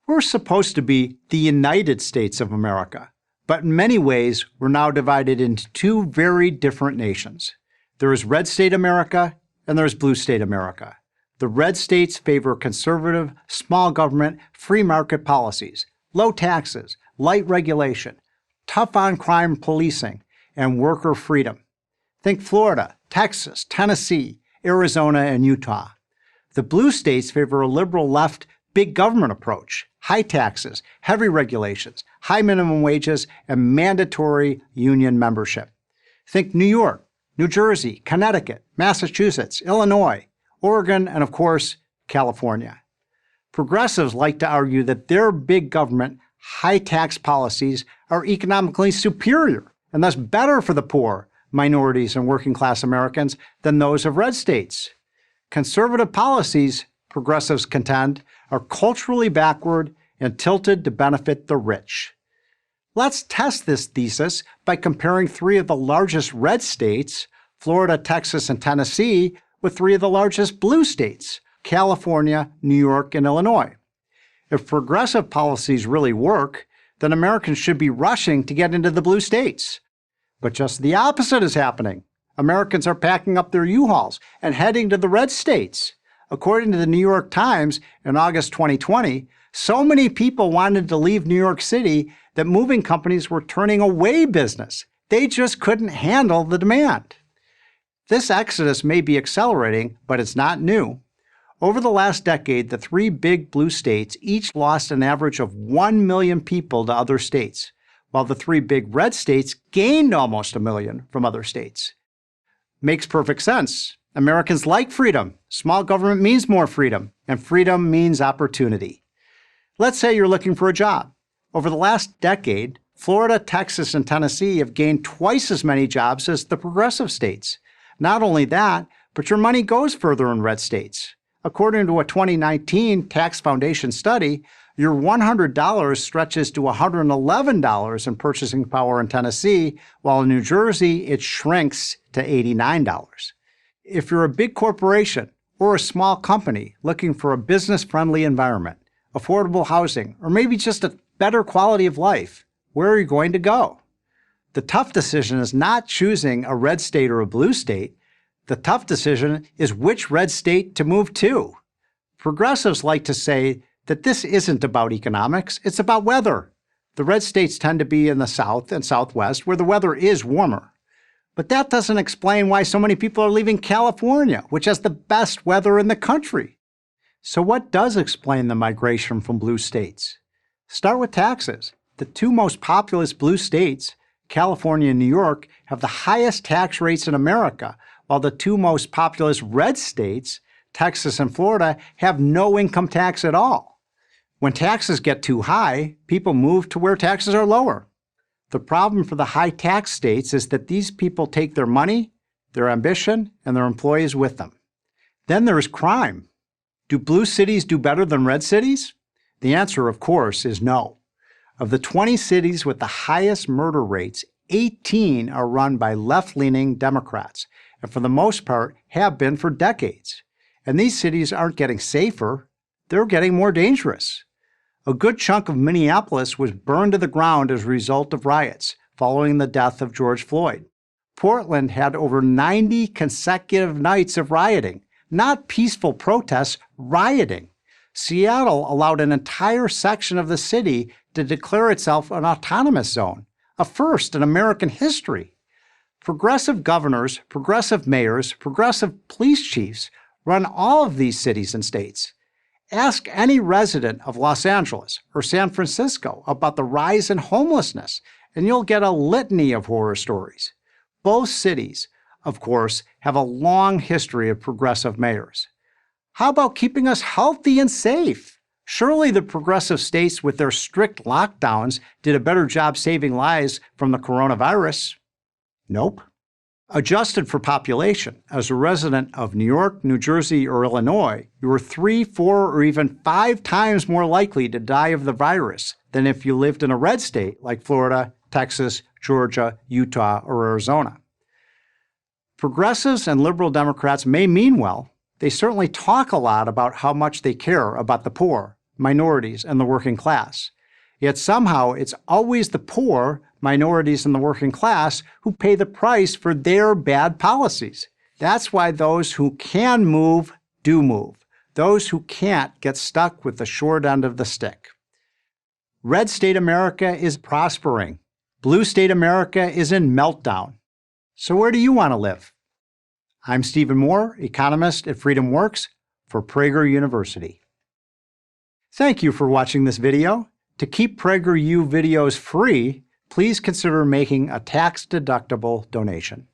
We're supposed to be the United States of America, but in many ways, we're now divided into two very different nations. There is red state America and there's blue state America. The red states favor conservative, small government, free market policies, low taxes, light regulation, tough on crime policing, and worker freedom. Think Florida, Texas, Tennessee, Arizona, and Utah. The blue states favor a liberal left big government approach, high taxes, heavy regulations, high minimum wages, and mandatory union membership. Think New York, New Jersey, Connecticut, Massachusetts, Illinois, Oregon, and of course, California. Progressives like to argue that their big government, high tax policies are economically superior and thus better for the poor, minorities, and working class Americans than those of red states. Conservative policies, progressives contend, are culturally backward and tilted to benefit the rich. Let's test this thesis by comparing three of the largest red states, Florida, Texas, and Tennessee, with three of the largest blue states, California, New York, and Illinois. If progressive policies really work, then Americans should be rushing to get into the blue states. But just the opposite is happening. Americans are packing up their U-Hauls and heading to the red states. According to the New York Times in August 2020, so many people wanted to leave New York City that moving companies were turning away business. They just couldn't handle the demand. This exodus may be accelerating, but it's not new. Over the last decade, the three big blue states each lost an average of 1 million people to other states, while the three big red states gained almost 1 million from other states. Makes perfect sense. Americans like freedom. Small government means more freedom, and freedom means opportunity. Let's say you're looking for a job. Over the last decade, Florida, Texas, and Tennessee have gained twice as many jobs as the progressive states. Not only that, but your money goes further in red states. According to a 2019 Tax Foundation study, your $100 stretches to $111 in purchasing power in Tennessee, while in New Jersey it shrinks to $89. If you're a big corporation or a small company looking for a business-friendly environment, affordable housing, or maybe just a better quality of life, where are you going to go? The tough decision is not choosing a red state or a blue state. The tough decision is which red state to move to. Progressives like to say that this isn't about economics, it's about weather. The red states tend to be in the south and southwest where the weather is warmer. But that doesn't explain why so many people are leaving California, which has the best weather in the country. So what does explain the migration from blue states? Start with taxes. The two most populous blue states, California and New York, have the highest tax rates in America, while the two most populous red states, Texas and Florida, have no income tax at all. When taxes get too high, people move to where taxes are lower. The problem for the high tax states is that these people take their money, their ambition, and their employees with them. Then there is crime. Do blue cities do better than red cities? The answer, of course, is no. Of the 20 cities with the highest murder rates, 18 are run by left-leaning Democrats, and for the most part have been for decades. And these cities aren't getting safer, they're getting more dangerous. A good chunk of Minneapolis was burned to the ground as a result of riots following the death of George Floyd. Portland had over 90 consecutive nights of rioting, not peaceful protests, rioting. Seattle allowed an entire section of the city to declare itself an autonomous zone, a first in American history. Progressive governors, progressive mayors, progressive police chiefs run all of these cities and states. Ask any resident of Los Angeles or San Francisco about the rise in homelessness, and you'll get a litany of horror stories. Both cities, of course, have a long history of progressive mayors. How about keeping us healthy and safe? Surely the progressive states with their strict lockdowns did a better job saving lives from the coronavirus. Nope. Adjusted for population, as a resident of New York, New Jersey, or Illinois, you are 3, 4, or even 5 times more likely to die of the virus than if you lived in a red state like Florida, Texas, Georgia, Utah, or Arizona. Progressives and liberal Democrats may mean well. They certainly talk a lot about how much they care about the poor, minorities, and the working class. Yet somehow it's always the poor, minorities, and the working class who pay the price for their bad policies. That's why those who can move do move. Those who can't get stuck with the short end of the stick. Red state America is prospering. Blue state America is in meltdown. So where do you want to live? I'm Stephen Moore, economist at FreedomWorks for Prager University. Thank you for watching this video. To keep PragerU videos free, please consider making a tax-deductible donation.